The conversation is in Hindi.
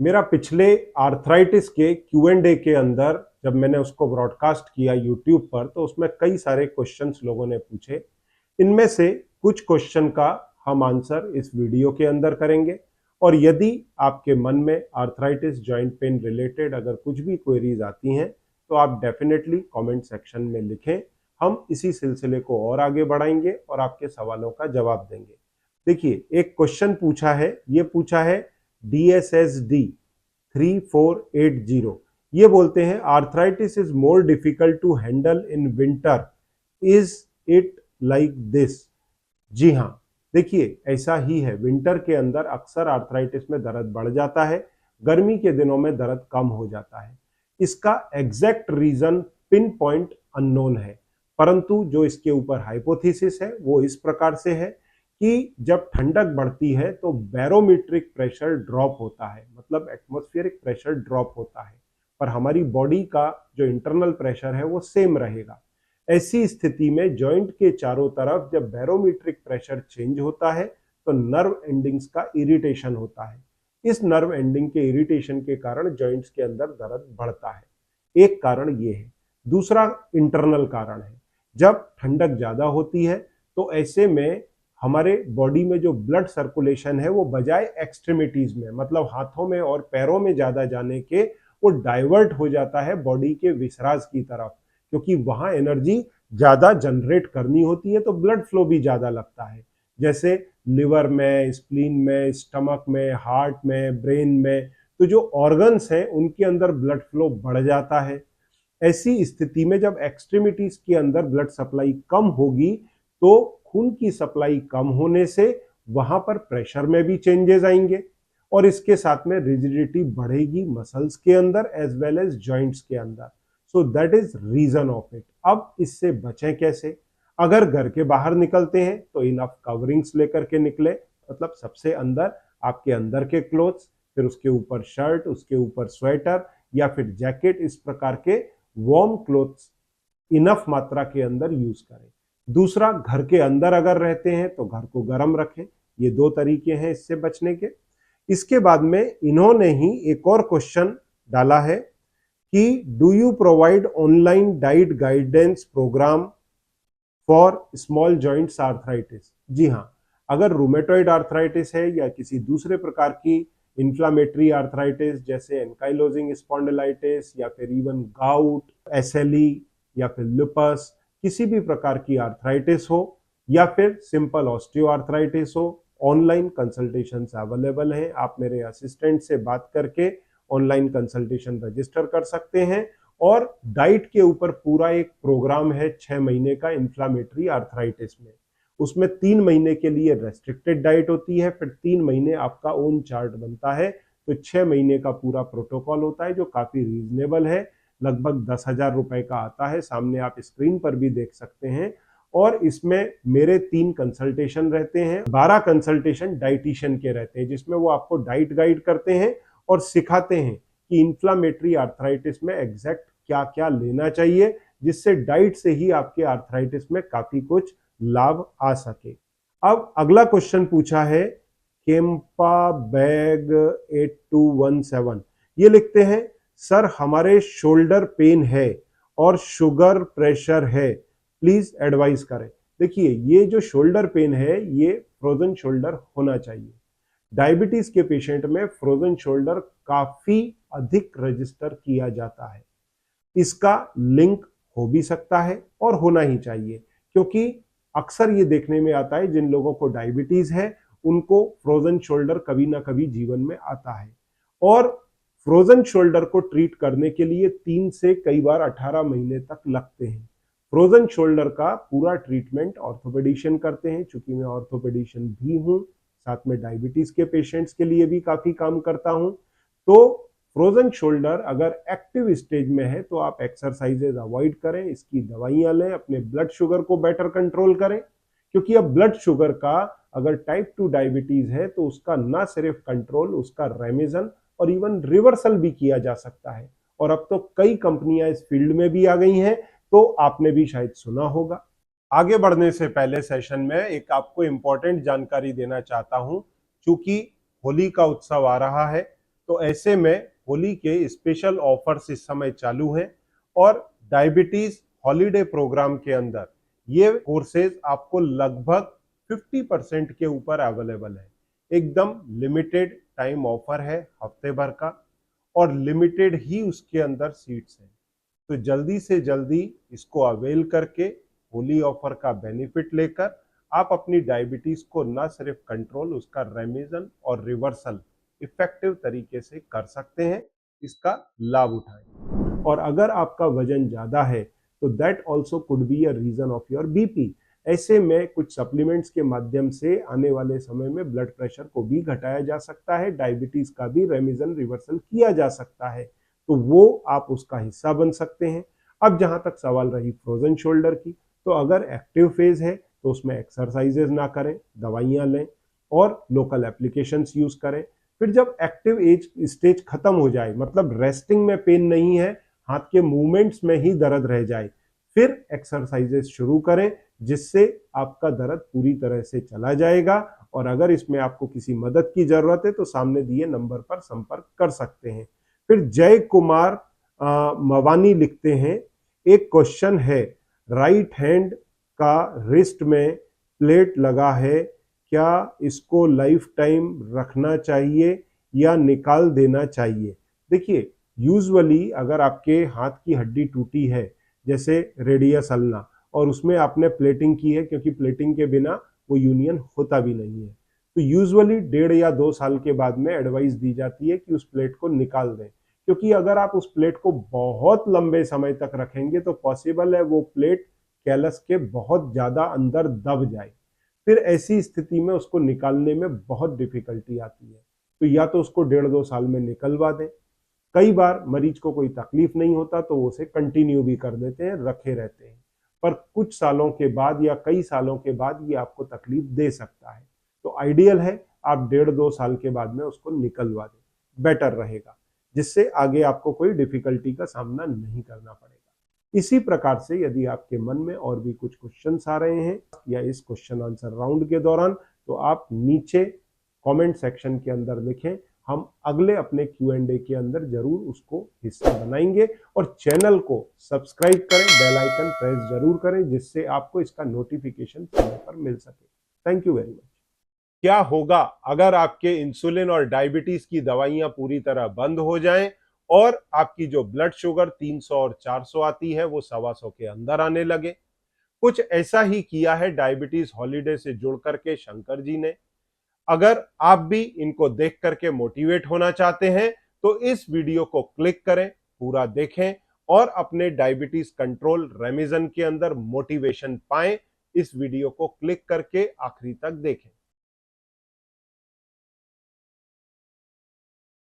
मेरा पिछले आर्थराइटिस के Q&A के अंदर जब मैंने उसको ब्रॉडकास्ट किया यूट्यूब पर, तो उसमें कई सारे क्वेश्चंस लोगों ने पूछे। इनमें से कुछ क्वेश्चन का हम आंसर इस वीडियो के अंदर करेंगे, और यदि आपके मन में आर्थराइटिस जॉइंट पेन रिलेटेड अगर कुछ भी क्वेरीज आती हैं तो आप डेफिनेटली कमेंट सेक्शन में लिखें। हम इसी सिलसिले को और आगे बढ़ाएंगे और आपके सवालों का जवाब देंगे। देखिए, एक क्वेश्चन पूछा है, ये पूछा है DSSD 3480। ये बोलते हैं arthritis is more difficult to handle in winter, is it like this? जी हाँ, देखिए ऐसा ही है। विंटर के अंदर अक्सर आर्थराइटिस में दर्द बढ़ जाता है, गर्मी के दिनों में दर्द कम हो जाता है। इसका exact reason pinpoint unknown है, परंतु जो इसके ऊपर हाइपोथेसिस है वो इस प्रकार से है कि जब ठंडक बढ़ती है तो बैरोमीट्रिक प्रेशर ड्रॉप होता है, मतलब एटमॉस्फेरिक प्रेशर ड्रॉप होता है, पर हमारी बॉडी का जो इंटरनल प्रेशर है वो सेम रहेगा। ऐसी स्थिति में जॉइंट के चारों तरफ जब बैरोमीट्रिक प्रेशर चेंज होता है तो नर्व एंडिंग्स का इरिटेशन होता है। इस नर्व एंडिंग के इरिटेशन के कारण जॉइंट्स के अंदर दर्द बढ़ता है। एक कारण ये है। दूसरा इंटरनल कारण है, जब ठंडक ज्यादा होती है तो ऐसे में हमारे बॉडी में जो ब्लड सर्कुलेशन है वो बजाय एक्सट्रीमिटीज में, मतलब हाथों में और पैरों में ज्यादा जाने के, वो डाइवर्ट हो जाता है बॉडी के विसराज की तरफ, क्योंकि वहां एनर्जी ज्यादा जनरेट करनी होती है तो ब्लड फ्लो भी ज्यादा लगता है। जैसे लिवर में, स्प्लीन में, स्टमक में, हार्ट में, ब्रेन में, तो जो ऑर्गन्स हैं उनके अंदर ब्लड फ्लो बढ़ जाता है। ऐसी स्थिति में जब एक्सट्रीमिटीज के अंदर ब्लड सप्लाई कम होगी तो खून की सप्लाई कम होने से वहां पर प्रेशर में भी चेंजेस आएंगे, और इसके साथ में रिजिडिटी बढ़ेगी मसल्स के अंदर एज वेल एज जॉइंट्स के अंदर। So that is reason of it. अब इससे बचें कैसे? अगर घर के बाहर निकलते हैं तो इनफ कवरिंग्स लेकर के निकले, मतलब सबसे अंदर आपके अंदर के क्लोथ्स, फिर उसके ऊपर शर्ट, उसके ऊपर स्वेटर या फिर जैकेट, इस प्रकार के वार्म क्लोथ्स इनफ मात्रा के अंदर यूज करें। दूसरा, घर के अंदर अगर रहते हैं तो घर को गर्म रखें। ये दो तरीके हैं इससे बचने के। इसके बाद में इन्होंने ही एक और क्वेश्चन डाला है कि do you provide online diet guidance program for small joints arthritis? जी हाँ, अगर रूमेटॉइड आर्थराइटिस है या किसी दूसरे प्रकार की इंफ्लामेटरी आर्थराइटिस जैसे एंकाइलोजिंग स्पॉन्डिलाइटिस या फिर इवन गाउट, SLE या फिर लुपस, किसी भी प्रकार की आर्थराइटिस हो या फिर सिंपल ऑस्टियोआर्थराइटिस हो, ऑनलाइन कंसल्टेशंस अवेलेबल हैं। आप मेरे असिस्टेंट से बात करके ऑनलाइन कंसल्टेशन रजिस्टर कर सकते हैं, और डाइट के ऊपर पूरा एक प्रोग्राम है 6 महीने का इंफ्लामेटरी आर्थराइटिस में। उसमें 3 महीने के लिए रेस्ट्रिक्टेड डाइट होती है, फिर 3 महीने आपका ओन चार्ट बनता है, तो 6 महीने का पूरा प्रोटोकॉल होता है जो काफी रीजनेबल है, लगभग 10,000 रुपए का आता है। सामने आप स्क्रीन पर भी देख सकते हैं। और इसमें मेरे 3 कंसल्टेशन रहते हैं, 12 कंसल्टेशन डाइटिशियन के रहते हैं, जिसमें वो आपको डाइट गाइड करते हैं और सिखाते हैं कि इंफ्लामेटरी आर्थराइटिस में एग्जैक्ट क्या क्या लेना चाहिए, जिससे डाइट से ही आपके आर्थराइटिस में काफी कुछ लाभ आ सके। अब अगला क्वेश्चन पूछा है केम्पा बैग 8217। ये लिखते हैं, सर हमारे शोल्डर पेन है और शुगर प्रेशर है, प्लीज एडवाइस करें। देखिए, ये जो शोल्डर पेन है ये फ्रोजन शोल्डर होना चाहिए। डायबिटीज के पेशेंट में फ्रोजन शोल्डर काफी अधिक रजिस्टर किया जाता है। इसका लिंक हो भी सकता है और होना ही चाहिए, क्योंकि अक्सर ये देखने में आता है जिन लोगों को डायबिटीज है उनको फ्रोजन शोल्डर कभी ना कभी जीवन में आता है, और फ्रोजन शोल्डर को ट्रीट करने के लिए 3 से कई बार 18 महीने तक लगते हैं। फ्रोजन शोल्डर का पूरा ट्रीटमेंट ऑर्थोपेडिशियन करते हैं। चूंकि मैं ऑर्थोपेडिशियन भी हूं, साथ में डायबिटीज के पेशेंट्स के लिए भी काफी काम करता हूं, तो फ्रोजन शोल्डर अगर एक्टिव स्टेज में है तो आप एक्सरसाइजेज अवॉइड करें, इसकी दवाइयां लें, अपने ब्लड शुगर को बेटर कंट्रोल करें, क्योंकि अब ब्लड शुगर का अगर टाइप 2 डायबिटीज है तो उसका ना सिर्फ कंट्रोल, उसका रेमिशन और इवन रिवर्सल भी किया जा सकता है। और अब तो कई कंपनियां इस फील्ड में भी आ गई हैं, तो आपने भी शायद सुना होगा। आगे बढ़ने से पहले सेशन में एक आपको इंपॉर्टेंट जानकारी देना चाहता हूं। चूंकि होली का उत्सव आ रहा है तो ऐसे में होली के स्पेशल ऑफर्स इस समय चालू हैं और डायबिटीज हॉलीडे प्रोग्राम के अंदर ये कोर्सेज आपको लगभग 50% के ऊपर अवेलेबल है। एकदम लिमिटेड टाइम ऑफर है हफ्ते भर का और लिमिटेड ही उसके अंदर सीट्स हैं। तो जल्दी से जल्दी इसको अवेल करके होली ऑफर का बेनिफिट लेकर आप अपनी डायबिटीज को न सिर्फ कंट्रोल, उसका रेमिशन और रिवर्सल इफेक्टिव तरीके से कर सकते हैं। इसका लाभ उठाएं। और अगर आपका वजन ज्यादा है तो that also could be a reason of your BP. ऐसे में कुछ सप्लीमेंट्स के माध्यम से आने वाले समय में ब्लड प्रेशर को भी घटाया जा सकता है, डायबिटीज का भी रेमिशन रिवर्सल किया जा सकता है। तो वो आप उसका हिस्सा बन सकते हैं। अब जहां तक सवाल रही फ्रोजन शोल्डर की, तो अगर एक्टिव फेज है तो उसमें एक्सरसाइजेज ना करें, दवाइयां लें और लोकल एप्लीकेशंस यूज करें। फिर जब एक्टिव एज स्टेज खत्म हो जाए, मतलब रेस्टिंग में पेन नहीं है, हाथ के मूवमेंट्स में ही दर्द रह जाए, फिर एक्सरसाइजेज शुरू करें जिससे आपका दर्द पूरी तरह से चला जाएगा। और अगर इसमें आपको किसी मदद की जरूरत है तो सामने दिए नंबर पर संपर्क कर सकते हैं। फिर जय कुमार मवानी लिखते हैं, एक क्वेश्चन है, राइट हैंड का रिस्ट में प्लेट लगा है, क्या इसको लाइफ टाइम रखना चाहिए या निकाल देना चाहिए? देखिए, यूजुअली अगर आपके हाथ की हड्डी टूटी है, जैसे रेडियस अल्ना, और उसमें आपने प्लेटिंग की है, क्योंकि प्लेटिंग के बिना वो यूनियन होता भी नहीं है, तो यूजुअली 1.5 या 2 साल के बाद में एडवाइस दी जाती है कि उस प्लेट को निकाल दें। क्योंकि अगर आप उस प्लेट को बहुत लंबे समय तक रखेंगे तो पॉसिबल है वो प्लेट कैलस के बहुत ज्यादा अंदर दब जाए। फिर ऐसी स्थिति में उसको निकालने में बहुत डिफिकल्टी आती है। तो या तो उसको 1.5-2 साल में निकलवा दें। कई बार मरीज को कोई तकलीफ नहीं होता तो वो उसे कंटिन्यू भी कर देते हैं, रखे रहते हैं। पर कुछ सालों के बाद या कई सालों के बाद ये आपको तकलीफ दे सकता है। तो आइडियल है आप 1.5-2 साल के बाद में उसको निकलवा दें, बेटर रहेगा, जिससे आगे आपको कोई डिफिकल्टी का सामना नहीं करना पड़ेगा। इसी प्रकार से यदि आपके मन में और भी कुछ क्वेश्चंस आ रहे हैं या इस क्वेश्चन आंसर राउंड के दौरान, तो आप नीचे कमेंट सेक्शन के अंदर लिखें। हम अगले अपने Q&A के अंदर जरूर उसको हिस्सा बनाएंगे। और चैनल को सब्सक्राइब करें, बेल आइकन प्रेस जरूर करें, जिससे आपको इसका नोटिफिकेशन समय पर मिल सके। Thank you very much. क्या होगा अगर आपके इंसुलिन और डायबिटीज की दवाइयां पूरी तरह बंद हो जाएं और आपकी जो ब्लड शुगर 300 और 400 आती है वो 125 के अंदर आने लगे? कुछ ऐसा ही किया है डायबिटीज हॉलीडे से जुड़ करके शंकर जी ने। अगर आप भी इनको देख करके मोटिवेट होना चाहते हैं तो इस वीडियो को क्लिक करें, पूरा देखें और अपने डायबिटीज कंट्रोल रेमिशन के अंदर मोटिवेशन पाएं। इस वीडियो को क्लिक करके आखिरी तक देखें।